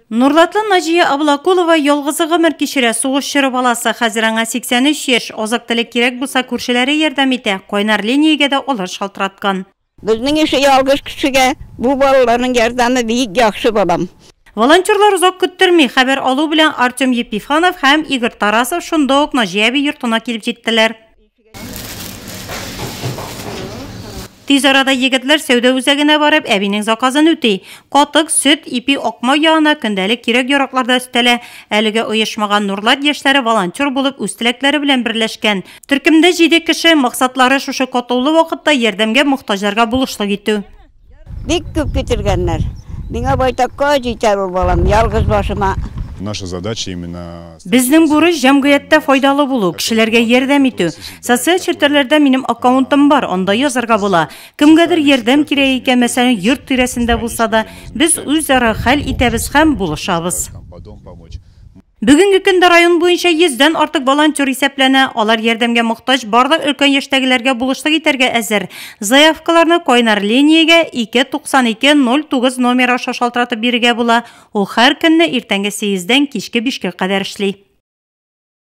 Нурлатлы Наҗия Аблакулова ялгызы гомер кичерә, сугыш чоры баласы, хәзер аңа 83 яшь, азык телек кирәк булса күршеләре ярдәм итә, кайнар линиягә дә алар шалтыраткан. Безнең ише ялгыш кешегә бу балаларның ярдәме бик яхшы балам. Волонтерлар узак көттерми, хәбәр алу белән Артем Епифанов һәм Игорь Тарасов шунда ук Наҗия әби йортына килеп җиттеләр. Тиз арада егетләр сәүдә үзәгенә барып, әбинең заказын үти. Катык, сөт, ипи, акма ягына көндәлек кирәк яракларда өстәлә. Әлегә оешмаган Нурлат яшьләре волонтер булып үз теләкләре белән берләшкән. Төркемдә 7 кеше, максатлары шушы катаулы вакытта ярдәмгә мохтаҗларга булышлык итү. Бик күп китергәннәр. Миңа байтакка җитәр ул балам, ялгыз башыма. Наша задача именно... Безнең бурыч җәмгыятьтә файдалы булу, кешеләргә ярдәм итү. Социаль челтәрләрдә минем аккаунтым бар, анда язарга була. Кемгәдер ярдәм кирәк икән, мәсәлән, йорт тирәсендә булса да, без үзара хәл итәбез һәм булышабыз. Бүгенге көндә район буенча 100дән артык волонтер исәпләнә. Алар ярдәмгә мохтаҗ барлык өлкән яшьтәгеләргә булышлык итәргә әзер. Заявкаларны кайнар линиягә 29209 номер аша шалтыратып бирергә була. Ул һәр көнне иртәнге 8дән кичке 5кә кадәр эшли.